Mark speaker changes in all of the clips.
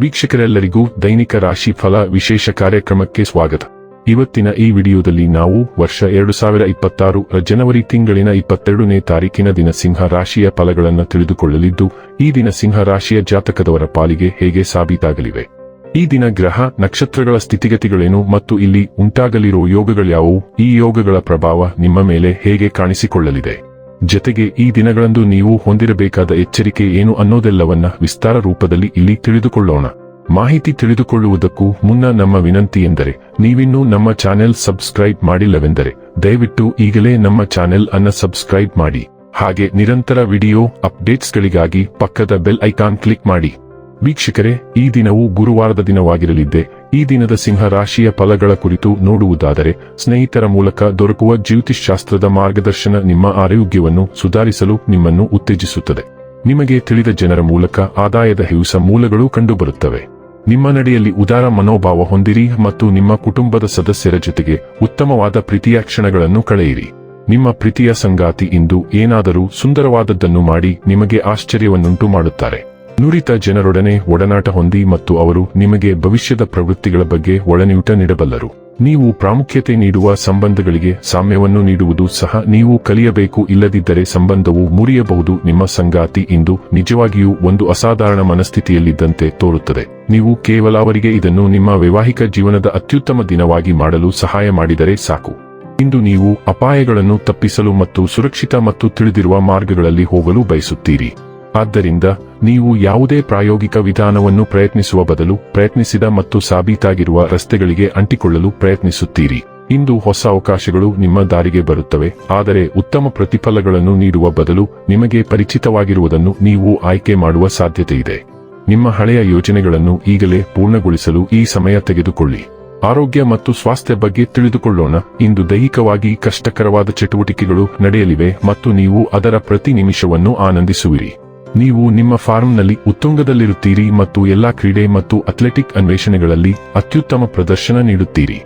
Speaker 1: ವೀಕ್ಷಕರೆಲ್ಲರಿಗೂ ದೈನಿಕ ರಾಶಿ ಫಲ ವಿಶೇಷ ಕಾರ್ಯಕ್ರಮಕ್ಕೆ ಸ್ವಾಗತ. ಇವತ್ತಿನ ಈ ವಿಡಿಯೋದಲ್ಲಿ ನಾವು ವರ್ಷ 2026 ಜನವರಿ ತಿಂಗಳಿನ 22ನೇ ತಾರೀಕಿನ ದಿನ ಸಿಂಹ ರಾಶಿಯ ಫಲಗಳನ್ನು ತಿಳಿದುಕೊಳ್ಳಲಿದ್ದು, ಈ ದಿನ ಸಿಂಹ ರಾಶಿಯ ಜಾತಕದವರ ಪಾಲಿಗೆ ಹೇಗೆ ಸಾಬೀತಾಗಲಿವೆ, ಈ ದಿನ ಗ್ರಹ ನಕ್ಷತ್ರಗಳ ಸ್ಥಿತಿಗತಿಗಳೇನು ಮತ್ತು ಇಲ್ಲಿ ಉಂಟಾಗಲಿರುವ ಯೋಗಗಳ್ಯಾವುವು, ಈ ಯೋಗಗಳ ಪ್ರಭಾವ ನಿಮ್ಮ ಮೇಲೆ ಹೇಗೆ ಕಾಣಿಸಿಕೊಳ್ಳಲಿದೆ, ಜತೆಗೆ ಈ ದಿನಗಳಂದು ನೀವು ಹೊಂದಿರಬೇಕಾದ ಎಚ್ಚರಿಕೆ ಏನು ಅನ್ನೋದೆಲ್ಲವನ್ನ ವಿಸ್ತಾರ ರೂಪದಲ್ಲಿ ಇಲ್ಲಿ ತಿಳಿದುಕೊಳ್ಳೋಣ. ಮಾಹಿತಿ ತಿಳಿದುಕೊಳ್ಳುವುದಕ್ಕೂ ಮುನ್ನ ನಮ್ಮ ವಿನಂತಿ ಎಂದರೆ, ನೀವಿನ್ನೂ ನಮ್ಮ ಚಾನೆಲ್ ಸಬ್ಸ್ಕ್ರೈಬ್ ಮಾಡಿಲ್ಲವೆಂದರೆ ದಯವಿಟ್ಟು ಈಗಲೇ ನಮ್ಮ ಚಾನೆಲ್ ಅನ್ನು ಸಬ್ಸ್ಕ್ರೈಬ್ ಮಾಡಿ. ಹಾಗೆ ನಿರಂತರ ವಿಡಿಯೋ ಅಪ್ಡೇಟ್ಸ್ಗಳಿಗಾಗಿ ಪಕ್ಕದ ಬೆಲ್ ಐಕಾನ್ ಕ್ಲಿಕ್ ಮಾಡಿ. ವೀಕ್ಷಕರೇ, ಈ ದಿನವು ಗುರುವಾರದ ದಿನವಾಗಿರಲಿದ್ದೆ. ಈ ದಿನದ ಸಿಂಹ ರಾಶಿಯ ಫಲಗಳ ಕುರಿತು ನೋಡುವುದಾದರೆ, ಸ್ನೇಹಿತರ ಮೂಲಕ ದೊರಕುವ ಜ್ಯೋತಿಷ್ಶಾಸ್ತ್ರದ ಮಾರ್ಗದರ್ಶನ ನಿಮ್ಮ ಆರೋಗ್ಯವನ್ನು ಸುಧಾರಿಸಲು ನಿಮ್ಮನ್ನು ಉತ್ತೇಜಿಸುತ್ತದೆ. ನಿಮಗೆ ತಿಳಿದ ಜನರ ಮೂಲಕ ಆದಾಯದ ಹೆವಿಸ ಮೂಲಗಳು ಕಂಡುಬರುತ್ತವೆ. ನಿಮ್ಮ ನಡೆಯಲ್ಲಿ ಉದಾರ ಮನೋಭಾವ ಹೊಂದಿರಿ ಮತ್ತು ನಿಮ್ಮ ಕುಟುಂಬದ ಸದಸ್ಯರ ಜೊತೆಗೆ ಉತ್ತಮವಾದ ಪ್ರೀತಿಯ ಕ್ಷಣಗಳನ್ನು ಕಳೆಯಿರಿ. ನಿಮ್ಮ ಪ್ರೀತಿಯ ಸಂಗಾತಿ ಇಂದು ಏನಾದರೂ ಸುಂದರವಾದದ್ದನ್ನು ಮಾಡಿ ನಿಮಗೆ ಆಶ್ಚರ್ಯವನ್ನುಂಟು ಮಾಡುತ್ತಾರೆ. ನುರಿತ ಜನರೊಡನೆ ಒಡನಾಟ ಹೊಂದಿ ಮತ್ತು ಅವರು ನಿಮಗೆ ಭವಿಷ್ಯದ ಪ್ರವೃತ್ತಿಗಳ ಬಗ್ಗೆ ಒಳನೋಟ ನೀಡಬಲ್ಲರು. ನೀವು ಪ್ರಾಮುಖ್ಯತೆ ನೀಡುವ ಸಂಬಂಧಗಳಿಗೆ ಸಾಮ್ಯವನ್ನು ನೀಡುವುದು ಸಹ ನೀವು ಕಲಿಯಬೇಕು, ಇಲ್ಲದಿದ್ದರೆ ಸಂಬಂಧವು ಮುರಿಯಬಹುದು. ನಿಮ್ಮ ಸಂಗಾತಿ ಇಂದು ನಿಜವಾಗಿಯೂ ಒಂದು ಅಸಾಧಾರಣ ಮನಸ್ಥಿತಿಯಲ್ಲಿದ್ದಂತೆ ತೋರುತ್ತದೆ. ನೀವು ಕೇವಲ ಅವರಿಗೆ ಇದನ್ನು ನಿಮ್ಮ ವೈವಾಹಿಕ ಜೀವನದ ಅತ್ಯುತ್ತಮ ದಿನವಾಗಿ ಮಾಡಲು ಸಹಾಯ ಮಾಡಿದರೆ ಸಾಕು. ಇಂದು ನೀವು ಅಪಾಯಗಳನ್ನು ತಪ್ಪಿಸಲು ಮತ್ತು ಸುರಕ್ಷಿತ ಮತ್ತು ತಿಳಿದಿರುವ ಮಾರ್ಗಗಳಲ್ಲಿ ಹೋಗಲು ಬಯಸುತ್ತೀರಿ. ಆದ್ದರಿಂದ ನೀವು ಯಾವುದೇ ಪ್ರಾಯೋಗಿಕ ವಿಧಾನವನ್ನು ಪ್ರಯತ್ನಿಸುವ ಬದಲು ಪ್ರಯತ್ನಿಸಿದ ಮತ್ತು ಸಾಬೀತಾಗಿರುವ ರಸ್ತೆಗಳಿಗೆ ಅಂಟಿಕೊಳ್ಳಲು ಪ್ರಯತ್ನಿಸುತ್ತೀರಿ. ಇಂದು ಹೊಸ ಅವಕಾಶಗಳು ನಿಮ್ಮ ದಾರಿಗೆ ಬರುತ್ತವೆ, ಆದರೆ ಉತ್ತಮ ಪ್ರತಿಫಲಗಳನ್ನು ನೀಡುವ ಬದಲು ನಿಮಗೆ ಪರಿಚಿತವಾಗಿರುವುದನ್ನು ನೀವು ಆಯ್ಕೆ ಮಾಡುವ ಸಾಧ್ಯತೆಯಿದೆ. ನಿಮ್ಮ ಹಳೆಯ ಯೋಜನೆಗಳನ್ನು ಈಗಲೇ ಪೂರ್ಣಗೊಳಿಸಲು ಈ ಸಮಯ ತೆಗೆದುಕೊಳ್ಳಿ. ಆರೋಗ್ಯ ಮತ್ತು ಸ್ವಾಸ್ಥ್ಯ ಬಗ್ಗೆ ತಿಳಿದುಕೊಳ್ಳೋಣ. ಇಂದು ದೈಹಿಕವಾಗಿ ಕಷ್ಟಕರವಾದ ಚಟುವಟಿಕೆಗಳು ನಡೆಯಲಿವೆ ಮತ್ತು ನೀವು ಅದರ ಪ್ರತಿ ನಿಮಿಷವನ್ನು ಆನಂದಿಸುವಿರಿ. ನೀವು ನಿಮ್ಮ ಫಾರ್ಮ್ನಲ್ಲಿ ಉತ್ತುಂಗದಲ್ಲಿರುತ್ತೀರಿ ಮತ್ತು ಎಲ್ಲಾ ಕ್ರೀಡೆ ಮತ್ತು ಅಥ್ಲೆಟಿಕ್ ಅನ್ವೇಷಣೆಗಳಲ್ಲಿ ಅತ್ಯುತ್ತಮ ಪ್ರದರ್ಶನ ನೀಡುತ್ತೀರಿ.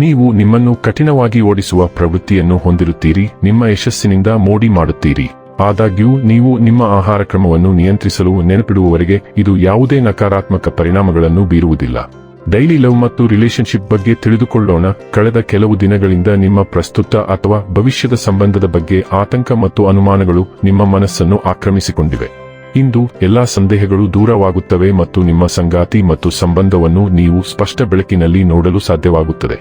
Speaker 1: ನೀವು ನಿಮ್ಮನ್ನು ಕಠಿಣವಾಗಿ ಓಡಿಸುವ ಪ್ರವೃತ್ತಿಯನ್ನು ಹೊಂದಿರುತ್ತೀರಿ, ನಿಮ್ಮ ಯಶಸ್ಸಿನಿಂದ ಮೋಡಿ ಮಾಡುತ್ತೀರಿ. ಆದಾಗ್ಯೂ ನೀವು ನಿಮ್ಮ ಆಹಾರ ಕ್ರಮವನ್ನು ನಿಯಂತ್ರಿಸಲು ನೆನಪಿಡುವವರೆಗೆ ಇದು ಯಾವುದೇ ನಕಾರಾತ್ಮಕ ಪರಿಣಾಮಗಳನ್ನು ಬೀರುವುದಿಲ್ಲ. ಡೈಲಿ ಲವ್ ಮತ್ತು ರಿಲೇಶನ್ಶಿಪ್ ಬಗ್ಗೆ ತಿಳಿದುಕೊಳ್ಳೋಣ. ಕಳೆದ ಕೆಲವು ದಿನಗಳಿಂದ ನಿಮ್ಮ ಪ್ರಸ್ತುತ ಅಥವಾ ಭವಿಷ್ಯದ ಸಂಬಂಧದ ಬಗ್ಗೆ ಆತಂಕ ಮತ್ತು ಅನುಮಾನಗಳು ನಿಮ್ಮ ಮನಸ್ಸನ್ನು ಆಕ್ರಮಿಸಿಕೊಂಡಿವೆ. ಇಂದು ಎಲ್ಲಾ ಸಂದೇಹಗಳು ದೂರವಾಗುತ್ತವೆ ಮತ್ತು ನಿಮ್ಮ ಸಂಗಾತಿ ಮತ್ತು ಸಂಬಂಧವನ್ನು ನೀವು ಸ್ಪಷ್ಟ ಬೆಳಕಿನಲ್ಲಿ ನೋಡಲು ಸಾಧ್ಯವಾಗುತ್ತದೆ.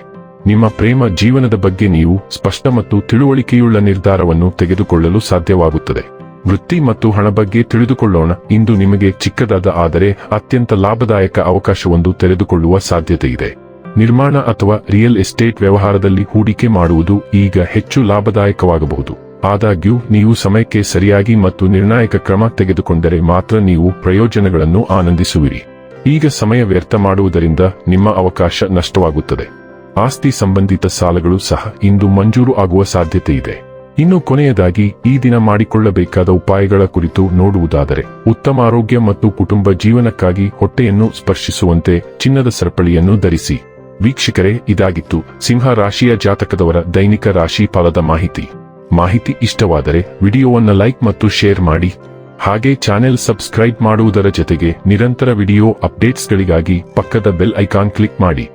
Speaker 1: ನಿಮ್ಮ ಪ್ರೇಮ ಜೀವನದ ಬಗ್ಗೆ ನೀವು ಸ್ಪಷ್ಟ ಮತ್ತು ತಿಳುವಳಿಕೆಯುಳ್ಳ ನಿರ್ಧಾರವನ್ನು ತೆಗೆದುಕೊಳ್ಳಲು ಸಾಧ್ಯವಾಗುತ್ತದೆ. ವೃತ್ತಿ ಮತ್ತು ಹಣ ಬಗ್ಗೆ ತಿಳಿದುಕೊಳ್ಳೋಣ. ಇಂದು ನಿಮಗೆ ಚಿಕ್ಕದಾದ ಆದರೆ ಅತ್ಯಂತ ಲಾಭದಾಯಕ ಅವಕಾಶವೊಂದು ತೆರೆದುಕೊಳ್ಳುವ ಸಾಧ್ಯತೆಯಿದೆ. ನಿರ್ಮಾಣ ಅಥವಾ ರಿಯಲ್ ಎಸ್ಟೇಟ್ ವ್ಯವಹಾರದಲ್ಲಿ ಹೂಡಿಕೆ ಮಾಡುವುದು ಈಗ ಹೆಚ್ಚು ಲಾಭದಾಯಕವಾಗಬಹುದು. ಆದಾಗ್ಯೂ ನೀವು ಸಮಯಕ್ಕೆ ಸರಿಯಾಗಿ ಮತ್ತು ನಿರ್ಣಾಯಕ ಕ್ರಮ ತೆಗೆದುಕೊಂಡರೆ ಮಾತ್ರ ನೀವು ಪ್ರಯೋಜನಗಳನ್ನು ಆನಂದಿಸುವಿರಿ. ಈಗ ಸಮಯ ವ್ಯರ್ಥ ಮಾಡುವುದರಿಂದ ನಿಮ್ಮ ಅವಕಾಶ ನಷ್ಟವಾಗುತ್ತದೆ. ಆಸ್ತಿ ಸಂಬಂಧಿತ ಸಾಲಗಳು ಸಹ ಇಂದು ಮಂಜೂರು ಆಗುವ ಸಾಧ್ಯತೆಯಿದೆ. ಇನ್ನು ಕೊನೆಯದಾಗಿ ಈ ದಿನ ಮಾಡಿಕೊಳ್ಳಬೇಕಾದ ಉಪಾಯಗಳ ಕುರಿತು ನೋಡುವುದಾದರೆ, ಉತ್ತಮ ಆರೋಗ್ಯ ಮತ್ತು ಕುಟುಂಬ ಜೀವನಕ್ಕಾಗಿ ಹೊಟ್ಟೆಯನ್ನು ಸ್ಪರ್ಶಿಸುವಂತೆ ಚಿನ್ನದ ಸರಪಳಿಯನ್ನು ಧರಿಸಿ. ವೀಕ್ಷಕರೇ, ಇದಾಗಿತ್ತು ಸಿಂಹ ರಾಶಿಯ ಜಾತಕದವರ ದೈನಿಕ ರಾಶಿ ಫಲದ ಮಾಹಿತಿ ಇಷ್ಟವಾದರೆ ವಿಡಿಯೋವನ್ನು ಲೈಕ್ ಮತ್ತು ಶೇರ್ ಮಾಡಿ. ಹಾಗೆ ಚಾನೆಲ್ ಸಬ್ಸ್ಕ್ರೈಬ್ ಮಾಡುವುದರ ಜೊತೆಗೆ ನಿರಂತರ ವಿಡಿಯೋ ಅಪ್ಡೇಟ್ಸ್ಗಳಿಗಾಗಿ ಪಕ್ಕದ ಬೆಲ್ ಐಕಾನ್ ಕ್ಲಿಕ್ ಮಾಡಿ.